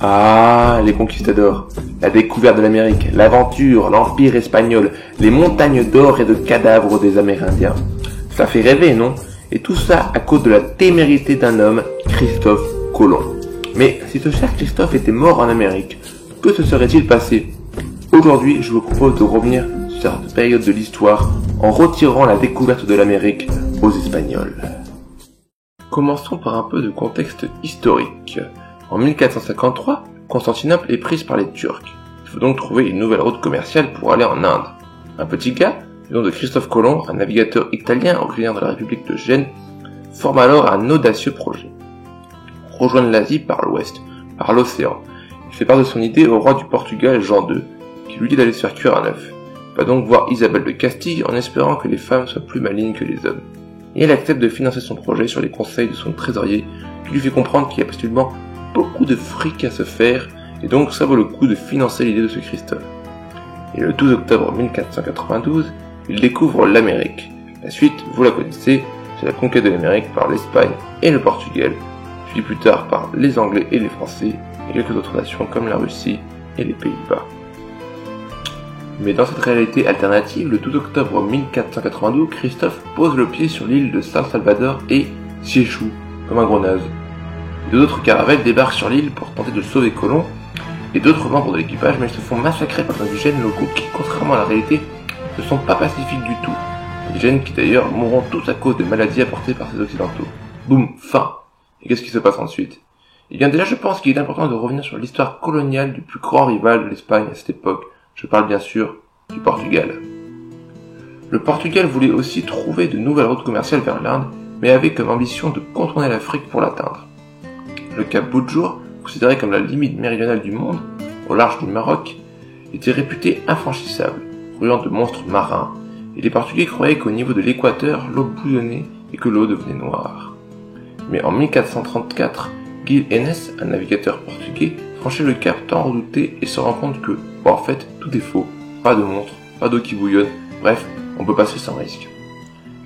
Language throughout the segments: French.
Ah, les conquistadors, la découverte de l'Amérique, l'aventure, l'empire espagnol, les montagnes d'or et de cadavres des Amérindiens. Ça fait rêver, non? Et tout ça à cause de la témérité d'un homme, Christophe Colomb. Mais si ce cher Christophe était mort en Amérique, que se serait-il passé? Aujourd'hui, je vous propose de revenir sur cette période de l'histoire en retirant la découverte de l'Amérique aux Espagnols. Commençons par un peu de contexte historique. En 1453, Constantinople est prise par les Turcs. Il faut donc trouver une nouvelle route commerciale pour aller en Inde. Un petit gars, du nom de Christophe Colomb, un navigateur italien originaire de la République de Gênes, forme alors un audacieux projet. Rejoindre l'Asie par l'ouest, par l'océan. Il fait part de son idée au roi du Portugal, Jean II, qui lui dit d'aller se faire cuire un œuf. Il va donc voir Isabelle de Castille en espérant que les femmes soient plus malignes que les hommes. Et elle accepte de financer son projet sur les conseils de son trésorier, qui lui fait comprendre qu'il y a absolument beaucoup de fric à se faire, et donc ça vaut le coup de financer l'idée de ce Christophe. Et le 12 octobre 1492, il découvre l'Amérique. La suite, vous la connaissez, c'est la conquête de l'Amérique par l'Espagne et le Portugal, puis plus tard par les Anglais et les Français, et quelques autres nations comme la Russie et les Pays-Bas. Mais dans cette réalité alternative, le 12 octobre 1492, Christophe pose le pied sur l'île de San Salvador et s'y échoue, comme un gros naze. Deux autres caravelles débarquent sur l'île pour tenter de sauver Colomb, et d'autres membres de l'équipage, mais ils se font massacrer par des indigènes locaux qui, contrairement à la réalité, ne sont pas pacifiques du tout. Indigènes qui d'ailleurs mourront tous à cause de maladies apportées par ces occidentaux. Boum, fin. Et qu'est-ce qui se passe ensuite? Eh bien déjà, je pense qu'il est important de revenir sur l'histoire coloniale du plus grand rival de l'Espagne à cette époque. Je parle bien sûr du Portugal. Le Portugal voulait aussi trouver de nouvelles routes commerciales vers l'Inde, mais avait comme ambition de contourner l'Afrique pour l'atteindre. Le cap Boujour, considéré comme la limite méridionale du monde, au large du Maroc, était réputé infranchissable, brûlant de monstres marins, et les Portugais croyaient qu'au niveau de l'équateur, l'eau bouillonnait et que l'eau devenait noire. Mais en 1434, Gil Enes, un navigateur portugais, franchit le cap tant redouté et se rend compte que, en fait, tout est faux, pas de montre, pas d'eau qui bouillonne, bref, on peut passer sans risque.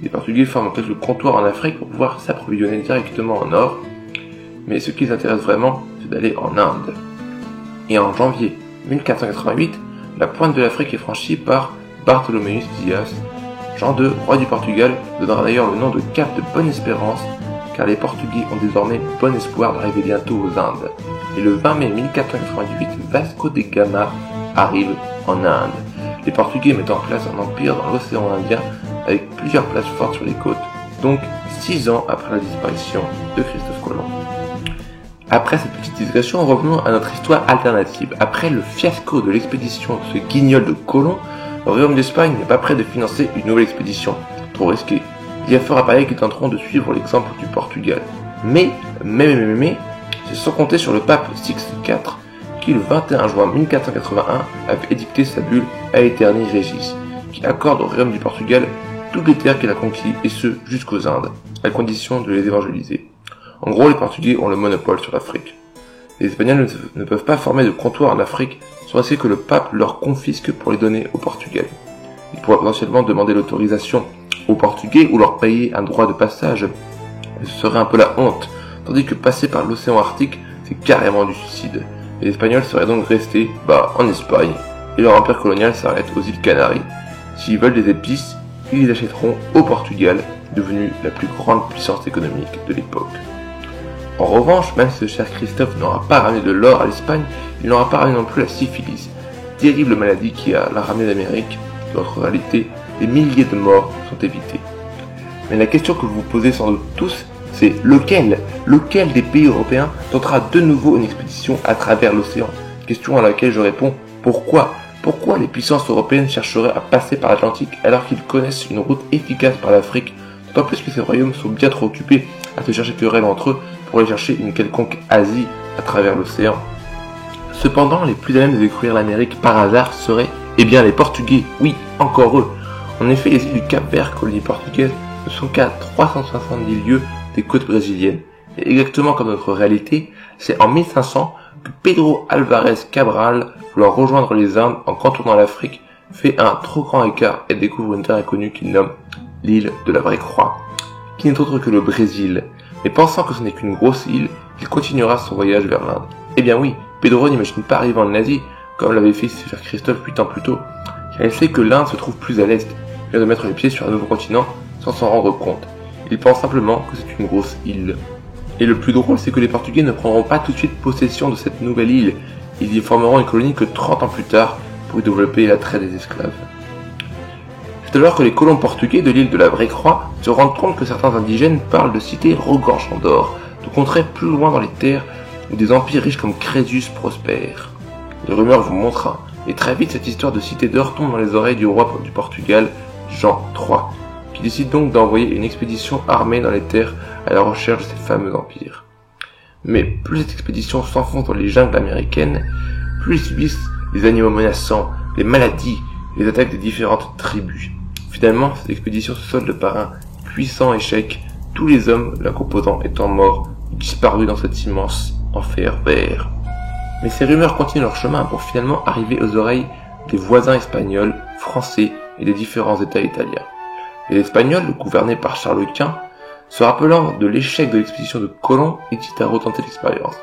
Les Portugais forment quelques comptoirs en Afrique pour pouvoir s'approvisionner directement en or, mais ce qui les intéresse vraiment, c'est d'aller en Inde. Et en janvier 1488, la pointe de l'Afrique est franchie par Bartholomeus Dias. Jean II, roi du Portugal, donnera d'ailleurs le nom de Cap de Bonne-Espérance, car les Portugais ont désormais bon espoir d'arriver bientôt aux Indes. Et le 20 mai 1488, Vasco de Gama arrive en Inde. Les Portugais mettent en place un empire dans l'océan Indien avec plusieurs places fortes sur les côtes, donc 6 ans après la disparition de Christophe Colomb. Après cette petite digression, revenons à notre histoire alternative. Après le fiasco de l'expédition de ce guignol de Colomb, le royaume d'Espagne n'est pas prêt de financer une nouvelle expédition. Trop risqué. Il y a fort à parier qu'ils tenteront de suivre l'exemple du Portugal. Mais, c'est sans compter sur le pape Sixte IV, qui le 21 juin 1481 avait édicté sa bulle Aeterni Regis, qui accorde au royaume du Portugal toutes les terres qu'il a conquis, et ce jusqu'aux Indes, à condition de les évangéliser. En gros, les Portugais ont le monopole sur l'Afrique. Les Espagnols ne peuvent pas former de comptoir en Afrique sans risquer que le pape leur confisque pour les donner au Portugal. Ils pourraient potentiellement demander l'autorisation aux Portugais ou leur payer un droit de passage. Et ce serait un peu la honte, tandis que passer par l'océan Arctique, c'est carrément du suicide. Les Espagnols seraient donc restés, en Espagne, et leur empire colonial s'arrête aux îles Canaries. S'ils veulent des épices, ils les achèteront au Portugal, devenu la plus grande puissance économique de l'époque. En revanche, même si ce cher Christophe n'aura pas ramené de l'or à l'Espagne, il n'aura pas ramené non plus la syphilis, terrible maladie qui l'a ramené d'Amérique. Dans notre réalité, des milliers de morts sont évités. Mais la question que vous vous posez sans doute tous, c'est lequel des pays européens tentera de nouveau une expédition à travers l'océan? Question à laquelle je réponds, pourquoi les puissances européennes chercheraient à passer par l'Atlantique alors qu'ils connaissent une route efficace par l'Afrique, d'autant plus que ces royaumes sont bien trop occupés à se chercher querelle entre eux pour aller chercher une quelconque Asie à travers l'océan. Cependant, les plus à même de découvrir l'Amérique par hasard seraient, les Portugais, oui, encore eux. En effet, les îles du Cap-Vert, colonie portugaise, ne sont qu'à 370 lieues des côtes brésiliennes. Et exactement comme notre réalité, c'est en 1500 que Pedro Alvarez Cabral, voulant rejoindre les Indes en contournant l'Afrique, fait un trop grand écart et découvre une terre inconnue qu'il nomme l'île de la Vraie Croix, qui n'est autre que le Brésil. Mais pensant que ce n'est qu'une grosse île, il continuera son voyage vers l'Inde. Eh bien oui, Pedro n'imagine pas arriver en Asie, comme l'avait fait Sir Christophe 8 ans plus tôt, car il sait que l'Inde se trouve plus à l'est, il vient de mettre les pieds sur un nouveau continent sans s'en rendre compte. Il pense simplement que c'est une grosse île. Et le plus drôle, c'est que les Portugais ne prendront pas tout de suite possession de cette nouvelle île, ils y formeront une colonie que 30 ans plus tard pour y développer la traite des esclaves. C'est alors que les colons portugais de l'île de la Vraie Croix se rendent compte que certains indigènes parlent de cités regorgeant d'or, de contrées plus loin dans les terres où des empires riches comme Crésus prospèrent. Les rumeurs vont montrant, et très vite cette histoire de cité d'or tombe dans les oreilles du roi du Portugal, Jean III, qui décide donc d'envoyer une expédition armée dans les terres à la recherche de ces fameux empires. Mais plus cette expédition s'enfonce dans les jungles américaines, plus ils subissent les animaux menaçants, les maladies, les attaques des différentes tribus. Finalement, cette expédition se solde par un puissant échec, tous les hommes la composant étant morts ou disparus dans cet immense enfer vert. Mais ces rumeurs continuent leur chemin pour finalement arriver aux oreilles des voisins espagnols, français et des différents États italiens. Les Espagnols, gouvernés par Charles Quint, se rappelant de l'échec de l'expédition de Colomb, hésitent à retenter l'expérience.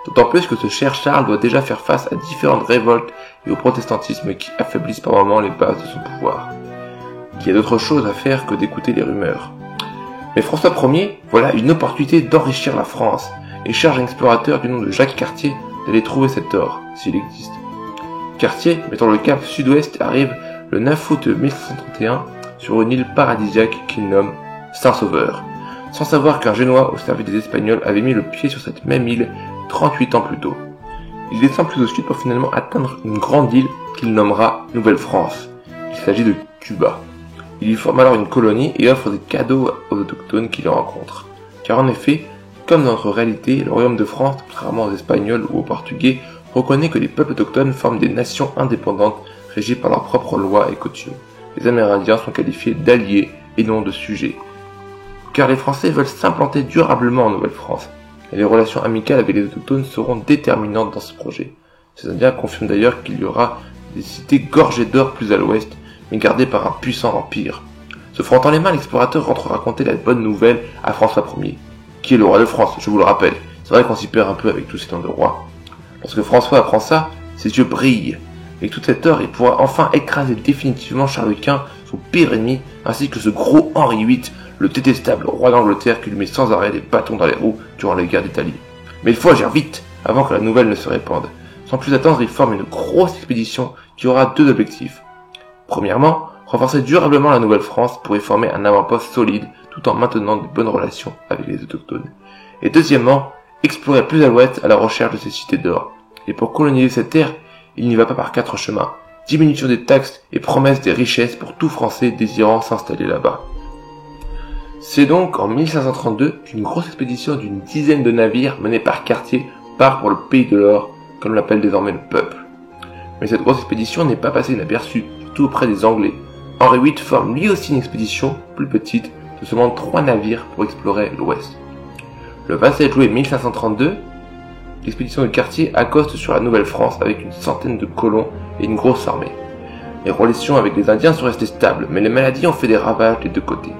D'autant plus que ce cher Charles doit déjà faire face à différentes révoltes et au protestantisme qui affaiblissent par moments les bases de son pouvoir. Il y a d'autres choses à faire que d'écouter les rumeurs. Mais François Ier, voilà une opportunité d'enrichir la France, et charge un explorateur du nom de Jacques Cartier d'aller trouver cet or, s'il existe. Cartier, mettant le cap sud-ouest, arrive le 9 août 1531 sur une île paradisiaque qu'il nomme Saint-Sauveur, sans savoir qu'un Génois au service des Espagnols avait mis le pied sur cette même île 38 ans plus tôt. Il descend plus au sud pour finalement atteindre une grande île qu'il nommera Nouvelle-France. Il s'agit de Cuba. Il y forme alors une colonie et offre des cadeaux aux autochtones qui le rencontrent. Car en effet, comme dans notre réalité, le royaume de France, contrairement aux Espagnols ou aux Portugais, reconnaît que les peuples autochtones forment des nations indépendantes régies par leurs propres lois et coutumes. Les Amérindiens sont qualifiés d'alliés et non de sujets. Car les Français veulent s'implanter durablement en Nouvelle-France, et les relations amicales avec les autochtones seront déterminantes dans ce projet. Ces Indiens confirment d'ailleurs qu'il y aura des cités gorgées d'or plus à l'ouest, mais gardées par un puissant empire. Se frottant les mains, l'explorateur rentre raconter la bonne nouvelle à François Ier, qui est le roi de France, je vous le rappelle. C'est vrai qu'on s'y perd un peu avec tous ces noms de rois. Lorsque François apprend ça, ses yeux brillent. Avec toute cette heure, il pourra enfin écraser définitivement Charles Quint, son pire ennemi, ainsi que ce gros Henri VIII, le détestable roi d'Angleterre qui lui met sans arrêt des bâtons dans les roues durant les guerres d'Italie. Mais il faut agir vite, avant que la nouvelle ne se répande. Sans plus attendre, il forme une grosse expédition qui aura deux objectifs. Premièrement, renforcer durablement la Nouvelle-France pour y former un avant-poste solide tout en maintenant de bonnes relations avec les autochtones. Et deuxièmement, explorer plus à l'ouest à la recherche de ces cités d'or. Et pour coloniser cette terre, il n'y va pas par quatre chemins. Diminution des taxes et promesse des richesses pour tout Français désirant s'installer là-bas. C'est donc en 1532 qu'une grosse expédition d'une dizaine de navires menée par Cartier part pour le pays de l'or, comme l'appelle désormais le peuple. Mais cette grosse expédition n'est pas passée inaperçue, surtout auprès des Anglais. Henri VIII forme lui aussi une expédition, plus petite, de seulement 3 navires pour explorer l'ouest. Le 27 juillet 1532, l'expédition de Cartier accoste sur la Nouvelle-France avec une centaine de colons et une grosse armée. Les relations avec les Indiens sont restées stables, mais les maladies ont fait des ravages des deux côtés.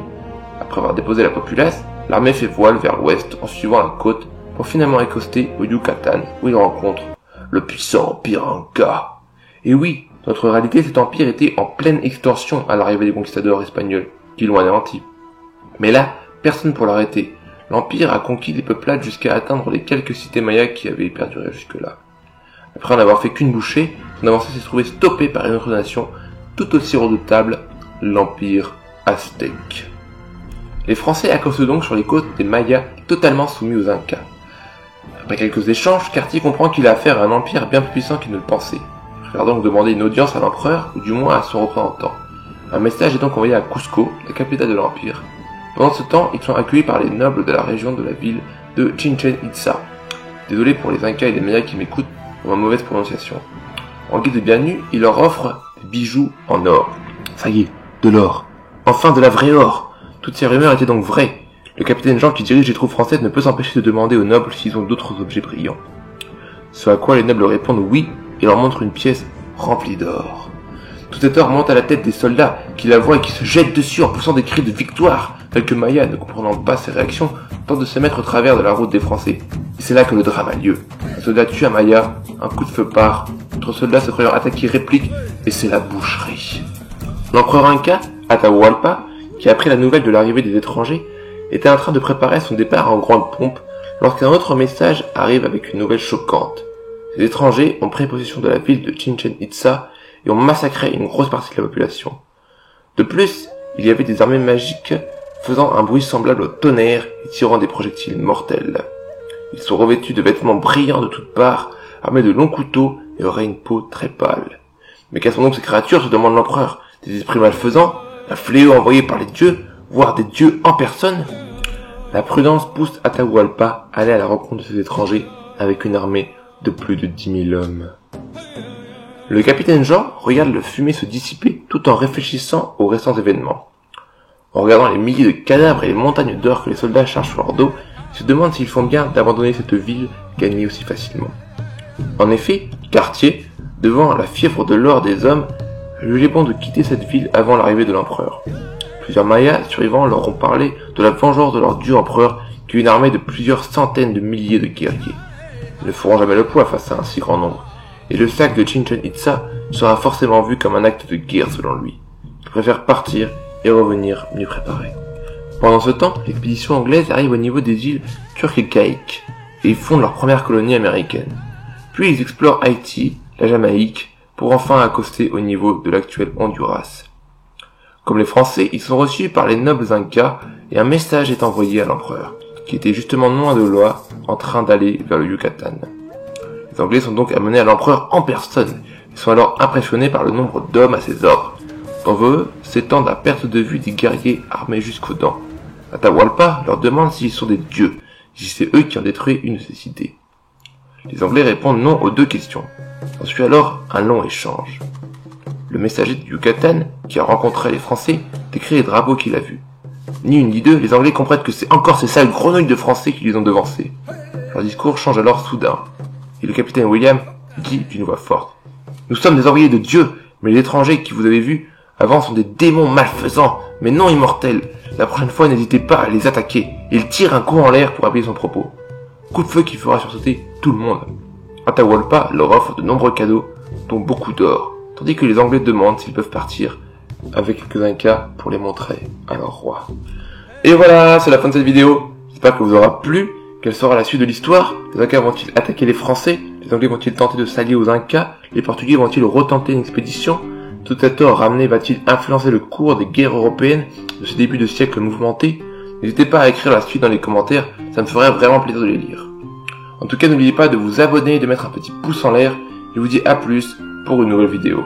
Après avoir déposé la populace, l'armée fait voile vers l'ouest en suivant la côte pour finalement accoster au Yucatan où il rencontre le puissant empire Inca. Et oui, dans notre réalité, cet empire était en pleine extension à l'arrivée des conquistadors espagnols, qui l'ont anéanti. Mais là, personne pour l'arrêter. L'empire a conquis les peuplades jusqu'à atteindre les quelques cités mayas qui avaient perduré jusque-là. Après en avoir fait qu'une bouchée, son avancée s'est trouvée stoppée par une autre nation tout aussi redoutable, l'empire aztèque. Les Français accostent donc sur les côtes des Mayas totalement soumis aux Incas. Après quelques échanges, Cartier comprend qu'il a affaire à un empire bien plus puissant qu'il ne le pensait. Il préfère donc demander une audience à l'empereur, ou du moins à son représentant. Un message est donc envoyé à Cusco, la capitale de l'empire. Pendant ce temps, ils sont accueillis par les nobles de la région de la ville de Chichen Itza. Désolé pour les Incas et les Mayas qui m'écoutent pour ma mauvaise prononciation. En guise de bienvenue, il leur offre des bijoux en or. Ça y est, de l'or. Enfin de la vraie or. Toutes ces rumeurs étaient donc vraies. Le capitaine Jean qui dirige les troupes françaises ne peut s'empêcher de demander aux nobles s'ils ont d'autres objets brillants. Ce à quoi les nobles répondent oui et leur montrent une pièce remplie d'or. Tout cet or monte à la tête des soldats qui la voient et qui se jettent dessus en poussant des cris de victoire, tels que Maya, ne comprenant pas ces réactions, tente de se mettre au travers de la route des Français. Et c'est là que le drame a lieu. Un soldat tue Amaya un coup de feu part, notre soldat se croyant attaqué réplique et c'est la boucherie. L'empereur Inca, Atahualpa, qui a appris la nouvelle de l'arrivée des étrangers, était en train de préparer son départ en grande pompe lorsqu'un autre message arrive avec une nouvelle choquante. Ces étrangers ont pris possession de la ville de Chichen Itza et ont massacré une grosse partie de la population. De plus, il y avait des armées magiques faisant un bruit semblable au tonnerre et tirant des projectiles mortels. Ils sont revêtus de vêtements brillants de toutes parts, armés de longs couteaux et auraient une peau très pâle. Mais quelles sont donc ces créatures, se demande l'empereur? Des esprits malfaisants? Un fléau envoyé par les dieux? Voire des dieux en personne? La prudence pousse Atahualpa à aller à la rencontre de ces étrangers avec une armée de plus de 10 000 hommes. Le capitaine Jean regarde le fumet se dissiper tout en réfléchissant aux récents événements. En regardant les milliers de cadavres et les montagnes d'or que les soldats chargent sur leur dos, il se demande s'ils font bien d'abandonner cette ville gagnée aussi facilement. En effet, Cartier, devant la fièvre de l'or des hommes, a jugé bon de quitter cette ville avant l'arrivée de l'empereur. Plusieurs Mayas survivants leur ont parlé de la vengeance de leur dieu empereur qui est une armée de plusieurs centaines de milliers de guerriers. Ils ne feront jamais le poids face à un si grand nombre, et le sac de Chichen Itza sera forcément vu comme un acte de guerre selon lui. Il préfère partir et revenir mieux préparé. Pendant ce temps, l'expédition anglaise arrive au niveau des îles turques et caïques, et ils fondent leur première colonie américaine. Puis ils explorent Haïti, la Jamaïque, pour enfin accoster au niveau de l'actuel Honduras. Comme les Français, ils sont reçus par les nobles Incas, et un message est envoyé à l'empereur, qui était justement loin de là, en train d'aller vers le Yucatan. Les Anglais sont donc amenés à l'empereur en personne, ils sont alors impressionnés par le nombre d'hommes à ses ordres. Devant eux s'étendent à perte de vue des guerriers armés jusqu'aux dents. Atahualpa leur demande s'ils sont des dieux, si c'est eux qui ont détruit une de ces cités. Les Anglais répondent non aux deux questions. S'ensuit alors un long échange. Le messager du Yucatan, qui a rencontré les Français, décrit les drapeaux qu'il a vus. Ni une ni deux, les Anglais comprennent que c'est encore ces sales grenouilles de Français qui les ont devancés. Leur discours change alors soudain, et le capitaine William dit d'une voix forte. « Nous sommes des envoyés de Dieu, mais les étrangers qui vous avez vus avant sont des démons malfaisants, mais non immortels. La prochaine fois, n'hésitez pas à les attaquer. » Il tire un coup en l'air pour appuyer son propos. Coup de feu qui fera sursauter tout le monde. Atahualpa leur offre de nombreux cadeaux, dont beaucoup d'or, tandis que les Anglais demandent s'ils peuvent partir avec quelques Incas pour les montrer à leur roi. Et voilà, c'est la fin de cette vidéo. J'espère que vous aura plu. Quelle sera la suite de l'histoire? Les Incas vont-ils attaquer les Français? Les Anglais vont-ils tenter de s'allier aux Incas? Les Portugais vont-ils retenter une expédition? Tout cet or ramené va-t-il influencer le cours des guerres européennes de ce début de siècle mouvementé? N'hésitez pas à écrire la suite dans les commentaires, ça me ferait vraiment plaisir de les lire. En tout cas, n'oubliez pas de vous abonner et de mettre un petit pouce en l'air. Je vous dis à plus pour une nouvelle vidéo.